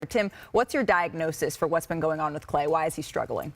Tim, what's your diagnosis for what's been going on with Klay? Why is he struggling?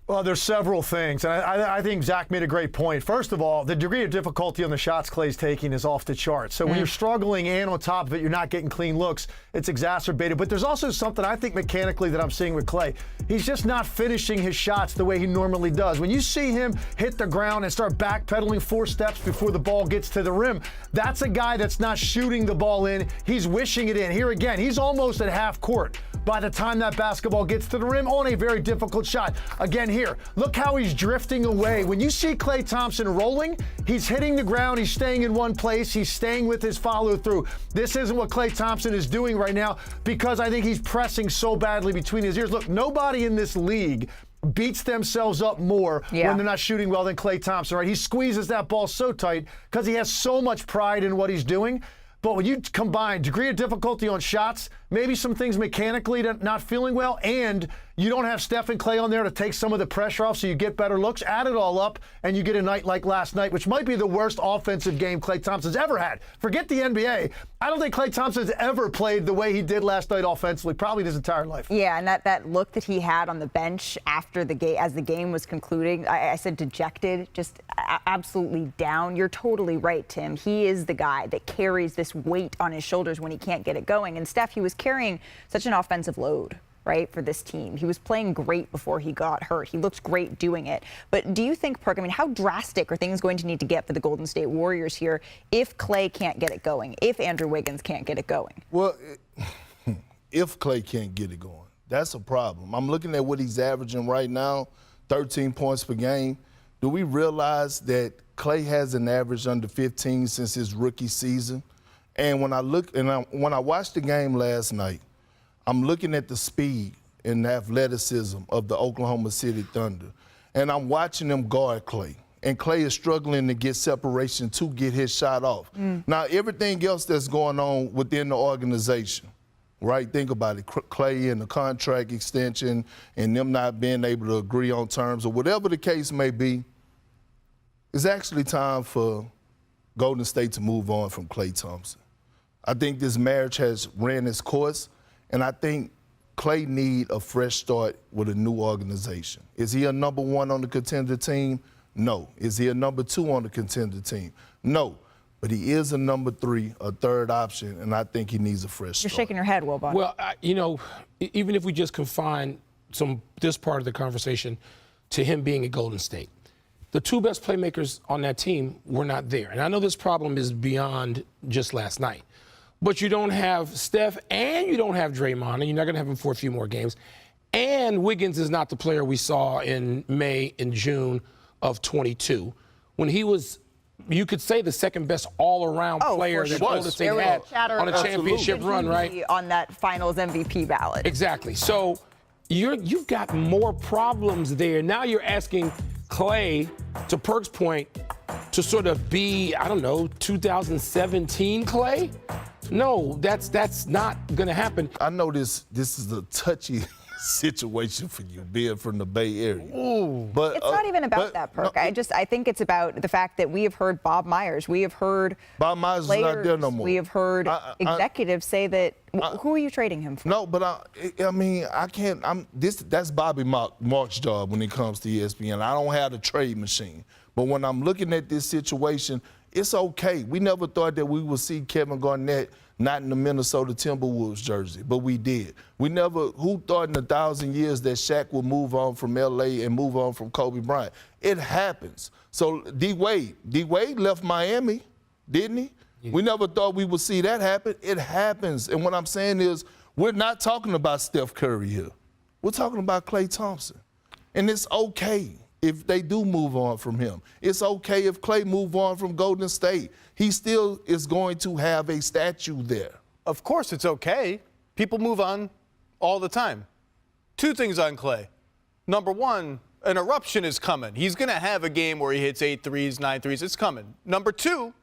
Well, there's several things, and I think Zach made a great point. First of all, the degree of difficulty on the shots Klay's taking is off the charts. So when you're struggling and on top of it, you're not getting clean looks, it's exacerbated. But there's also something I think mechanically that I'm seeing with Klay. He's just not finishing his shots the way he normally does. When you see him hit the ground and start backpedaling 4 steps before the ball gets to the rim, that's a guy that's not shooting the ball in. He's wishing it in. Here again, he's almost at half court by the time that basketball gets to the rim on a very difficult shot. Again, here, look how he's drifting away. When you see Klay Thompson rolling, he's hitting the ground, he's staying in one place, he's staying with his follow through. This isn't what Klay Thompson is doing right now because I think he's pressing so badly between his ears. Look, nobody in this league beats themselves up more when they're not shooting well than Klay Thompson, right? He squeezes that ball so tight because he has so much pride in what he's doing. But when you combine degree of difficulty on shots, maybe some things mechanically that not feeling well, and you don't have Steph and Klay on there to take some of the pressure off so you get better looks, add it all up, and you get a night like last night, which might be the worst offensive game Klay Thompson's ever had. Forget the NBA. I don't think Klay Thompson's ever played the way he did last night offensively, probably his entire life. Yeah, and that look that he had on the bench after the game, as the game was concluding, I said dejected, just absolutely down. You're totally right, Tim. He is the guy that carries this weight on his shoulders when he can't get it going. And Steph, he was carrying such an offensive load, right, for this team. He was playing great before he got hurt. He looked great doing it. But do you think, Perk, I mean, how drastic are things going to need to get for the Golden State Warriors here if Klay can't get it going, if Andrew Wiggins can't get it going? Well, if Klay can't get it going, that's a problem. I'm looking at what he's averaging right now, 13 points per game. Do we realize that Klay hasn't averaged under 15 since his rookie season? And when I look, and when I watched the game last night, I'm looking at the speed and the athleticism of the Oklahoma City Thunder, and I'm watching them guard Klay. And Klay is struggling to get separation to get his shot off. Now, everything else that's going on within the organization, right? Think about it. Klay and the contract extension and them not being able to agree on terms or whatever the case may be, it's actually time for Golden State to move on from Klay Thompson. I think this marriage has ran its course, and I think Klay need a fresh start with a new organization. Is he a number 1 on the contender team? No. Is he a number 2 on the contender team? No. But he is a number 3, a third option, and I think he needs a fresh start. You're shaking your head, Wilbon. Well, you know, even if we just confine this part of the conversation to him being at Golden State, the 2 best playmakers on that team were not there. And I know this problem is beyond just last night. But you don't have Steph and you don't have Draymond, and you're not going to have him for a few more games. And Wiggins is not the player we saw in May and June of 22 when he was, you could say, the second best all-around player that Golden State had on a championship run, right? On that Finals MVP ballot. Exactly. So you've got more problems there. Now you're asking Klay, to Perk's point, to sort of be, I don't know, 2017 Klay? No, that's not going to happen. I know this is a touchy situation for you, being from the Bay Area. But it's not even about that, Perk. No, I think it's about the fact that we have heard Bob Myers. We have heard Bob Myers players, is not there no more. We have heard executives say that. Who are you trading him for? No, but I mean, I can't. That's Bobby Mark's job when it comes to ESPN. I don't have the trade machine. But when I'm looking at this situation, it's okay. We never thought that we would see Kevin Garnett not in the Minnesota Timberwolves jersey, but we did. Who thought in 1,000 years that Shaq would move on from L.A. and move on from Kobe Bryant? It happens. So D-Wade left Miami, didn't he? Yeah. We never thought we would see that happen. It happens. And what I'm saying is we're not talking about Steph Curry here. We're talking about Klay Thompson. And it's okay if they do move on from him. It's okay if Klay move on from Golden State. He still is going to have a statue there. Of course it's okay. People move on all the time. 2 things on Klay. Number 1, an eruption is coming. He's going to have a game where he hits 8 threes, 9 threes. It's coming. Number two,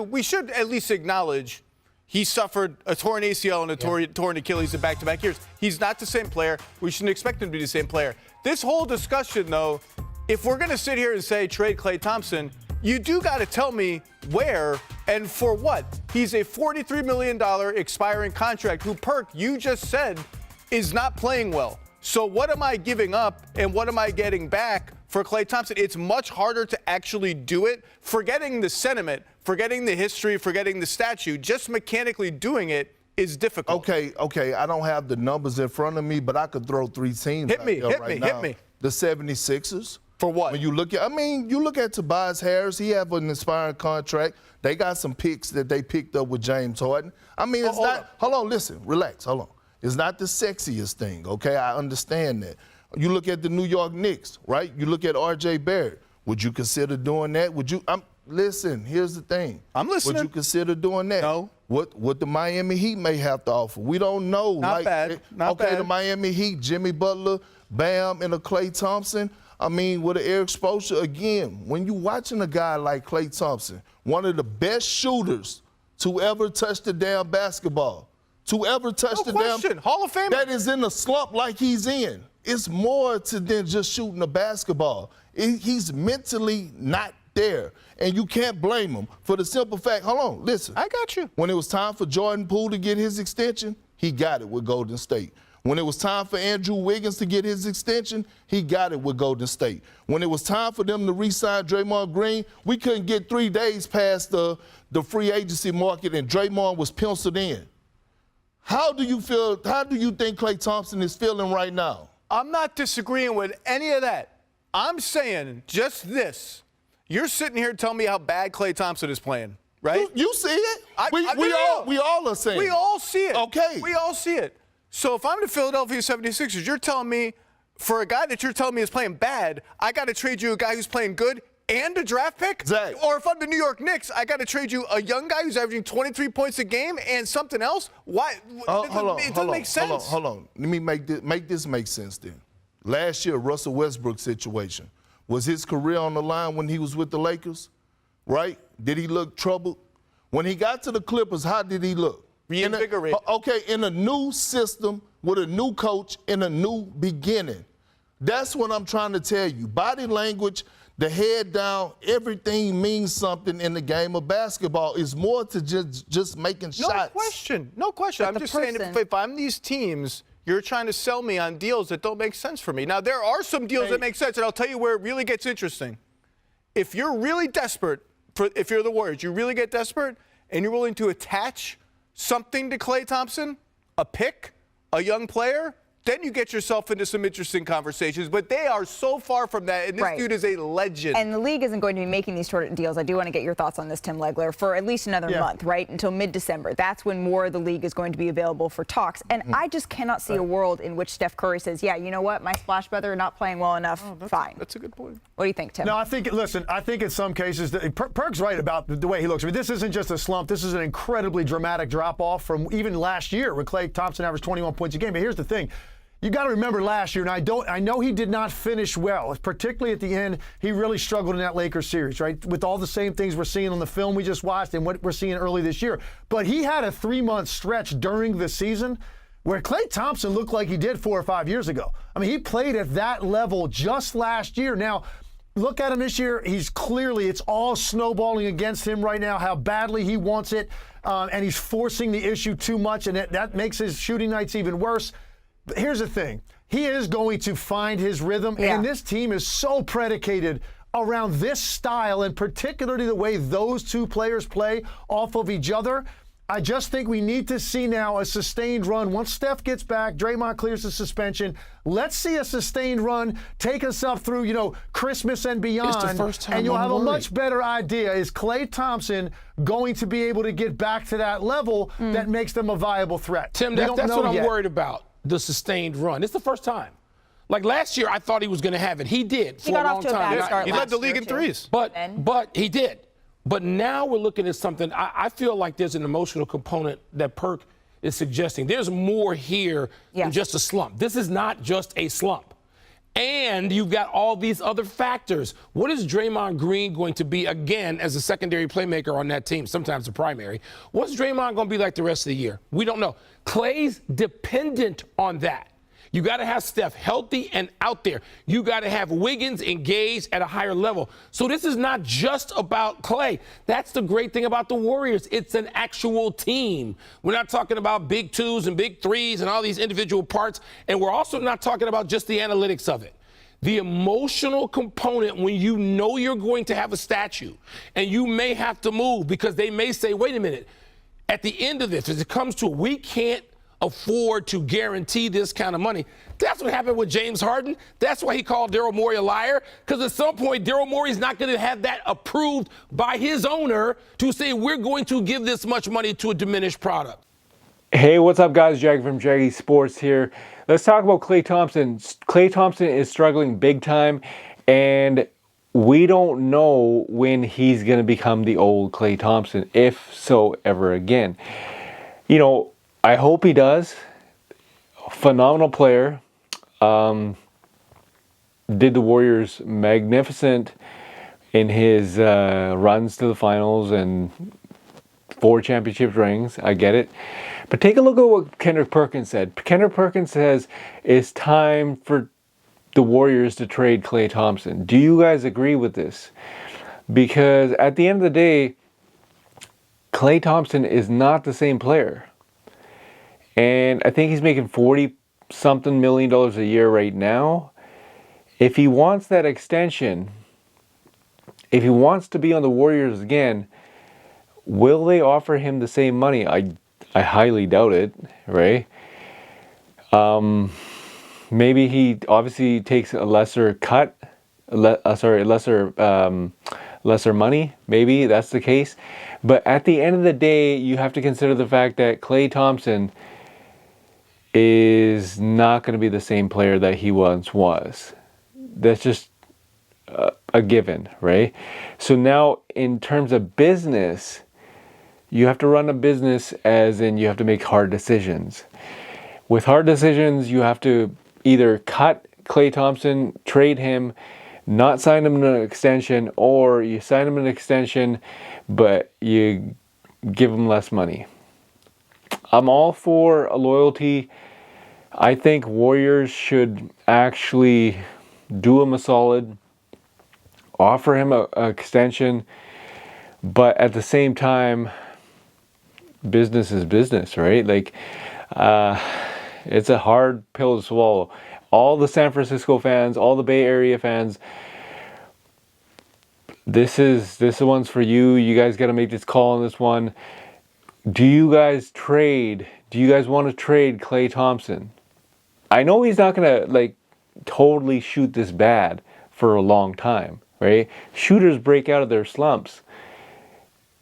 we should at least acknowledge he suffered a torn ACL and a torn Achilles in back-to-back years. He's not the same player. We shouldn't expect him to be the same player. This whole discussion, though, if we're going to sit here and say trade Klay Thompson, you do got to tell me where and for what. He's a $43 million expiring contract who, Perk, you just said, is not playing well. So what am I giving up and what am I getting back for Klay Thompson? It's much harder to actually do it. Forgetting the sentiment, forgetting the history, forgetting the statute, just mechanically doing it is difficult. Okay. I don't have the numbers in front of me, but I could throw 3 teams Hit out me, there hit right me, now. hit me. The 76ers. For what? When you look at, you look at Tobias Harris. He have an expiring contract. They got some picks that they picked up with James Harden. It's not. Hold on, listen, relax. Hold on. It's not the sexiest thing. Okay, I understand that. You look at the New York Knicks, right? You look at R.J. Barrett. Would you consider doing that? Would you? Listen. Here's the thing. I'm listening. Would you consider doing that? No. What the Miami Heat may have to offer? We don't know. Not bad. Not bad. The Miami Heat, Jimmy Butler, Bam, and a Klay Thompson. With an Eric Spoelstra, again, when you're watching a guy like Klay Thompson, one of the best shooters to ever touch the damn basketball, Hall of Famer. that is in a slump like he's in. It's more than just shooting the basketball. He's mentally not there, and you can't blame him for the simple fact. Hold on, listen. I got you. When it was time for Jordan Poole to get his extension, he got it with Golden State. When it was time for Andrew Wiggins to get his extension, he got it with Golden State. When it was time for them to re-sign Draymond Green, we couldn't get 3 days past the free agency market, and Draymond was penciled in. How do you feel? How do you think Klay Thompson is feeling right now? I'm not disagreeing with any of that. I'm saying just this. You're sitting here telling me how bad Klay Thompson is playing, right? You see it. We all are saying. We all see it. Okay. We all see it. So if I'm the Philadelphia 76ers, you're telling me for a guy that you're telling me is playing bad, I got to trade you a guy who's playing good and a draft pick? Zach. Or if I'm the New York Knicks, I got to trade you a young guy who's averaging 23 points a game and something else? Why? It doesn't make sense. Hold on. Let me make this make sense then. Last year, Russell Westbrook situation. Was his career on the line when he was with the Lakers? Right? Did he look troubled? When he got to the Clippers, how did he look? Reinvigorated. In a new system with a new coach in a new beginning. That's what I'm trying to tell you. Body language, the head down, everything means something in the game of basketball. It's more to just making shots. No question. But I'm just saying if I'm these teams, you're trying to sell me on deals that don't make sense for me. Now, there are some deals that make sense, and I'll tell you where it really gets interesting. If you're really desperate, if you're the Warriors, you really get desperate, and you're willing to attach something to Klay Thompson, a pick, a young player, then you get yourself into some interesting conversations. But they are so far from that, and this dude is a legend. And the league isn't going to be making these sort of deals. I do want to get your thoughts on this, Tim Legler, for at least another month, right, until mid-December. That's when more of the league is going to be available for talks. And I just cannot see a world in which Steph Curry says, yeah, you know what, my splash brother not playing well enough, fine. That's a good point. What do you think, Tim? No, I think in some cases, Perk's right about the way he looks. This isn't just a slump. This is an incredibly dramatic drop-off from even last year when Klay Thompson averaged 21 points a game. But here's the thing. You got to remember last year, and I know he did not finish well, particularly at the end. He really struggled in that Lakers series, right? With all the same things we're seeing on the film we just watched and what we're seeing early this year. But he had a 3-month stretch during the season where Klay Thompson looked like he did 4 or 5 years ago. He played at that level just last year. Now, look at him this year. It's all snowballing against him right now, how badly he wants it. And he's forcing the issue too much, and that makes his shooting nights even worse. But here's the thing. He is going to find his rhythm, and this team is so predicated around this style, and particularly the way those two players play off of each other. I just think we need to see now a sustained run. Once Steph gets back, Draymond clears the suspension. Let's see a sustained run take us up through, Christmas and beyond. It's the first time and you'll have I'm a worried. much better idea. Is Klay Thompson going to be able to get back to that level that makes them a viable threat? Tim, that's what I'm worried about, the sustained run. It's the first time. Like last year, I thought he was going to have it. He did for a long time. He led the league in threes. But he did. But now we're looking at something. I feel like there's an emotional component that Perk is suggesting. There's more here than just a slump. This is not just a slump. And you've got all these other factors. What is Draymond Green going to be, again, as a secondary playmaker on that team, sometimes a primary? What's Draymond going to be like the rest of the year? We don't know. Klay's dependent on that. You got to have Steph healthy and out there. You got to have Wiggins engaged at a higher level. So this is not just about Klay. That's the great thing about the Warriors. It's an actual team. We're not talking about big twos and big threes and all these individual parts. And we're also not talking about just the analytics of it. The emotional component when you know you're going to have a statue and you may have to move because they may say, wait a minute, at the end of this, as it comes to we can't afford to guarantee this kind of money. That's what happened with James Harden. That's why he called Daryl Morey a liar, because at some point Daryl Morey's not going to have that approved by his owner to say we're going to give this much money to a diminished product. Hey, what's up, guys? Jag from Jaggy Sports here. Let's talk about Klay Thompson. Klay Thompson is struggling big time, and we don't know when he's going to become the old Klay Thompson, if so ever again. You know, I hope he does. Phenomenal player. Did the Warriors magnificent in his runs to the finals and 4 championship rings. I get it. But take a look at what Kendrick Perkins said. Kendrick Perkins says it's time for the Warriors to trade Klay Thompson. Do you guys agree with this? Because at the end of the day, Klay Thompson is not the same player. And I think he's making $40-something million a year right now. If he wants that extension, if he wants to be on the Warriors again, will they offer him the same money? I highly doubt it, right? Maybe he obviously takes a lesser cut, lesser money. Maybe that's the case. But at the end of the day, you have to consider the fact that Klay Thompson is not going to be the same player that he once was. That's just a given, right? So now, in terms of business, you have to run a business as in you have to make hard decisions. With hard decisions, you have to either cut Klay Thompson, trade him, not sign him an extension, or you sign him an extension, but you give him less money. I'm all for a loyalty. I think Warriors should actually do him a solid, offer him an extension, but at the same time, business is business, right? Like, it's a hard pill to swallow. All the San Francisco fans, all the Bay Area fans, this one's for you. You guys got to make this call on this one. Do you guys want to trade Klay Thompson? I know he's not going to totally shoot this bad for a long time, right? Shooters break out of their slumps.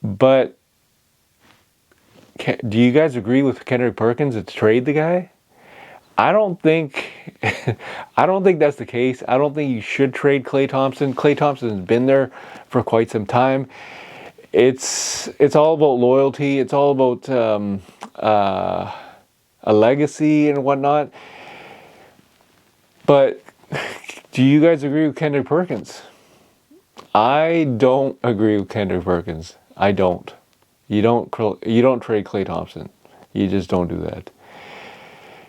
But do you guys agree with Kendrick Perkins to trade the guy? I don't think that's the case. I don't think you should trade Klay Thompson. Klay Thompson has been there for quite some time. It's all about loyalty. It's all about a legacy and whatnot. But do you guys agree with Kendrick Perkins? I don't agree with Kendrick Perkins. I don't. You don't trade Klay Thompson. You just don't do that.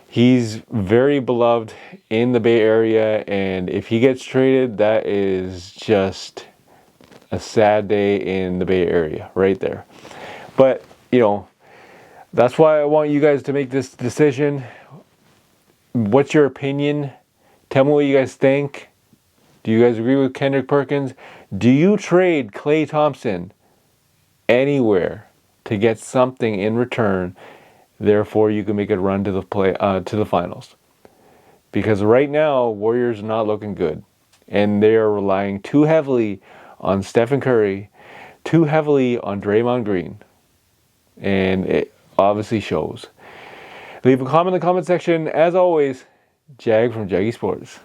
He's very beloved in the Bay Area, and if he gets traded, that is just a sad day in the Bay Area right there. But, that's why I want you guys to make this decision. What's your opinion? Tell me what you guys think. Do you guys agree with Kendrick Perkins? Do you trade Klay Thompson anywhere to get something in return? Therefore, you can make a run to the finals. Because right now, Warriors are not looking good. And they are relying too heavily on Stephen Curry, too heavily on Draymond Green. And it obviously shows. Leave a comment in the comment section. As always, Jag from Jaggy Sports.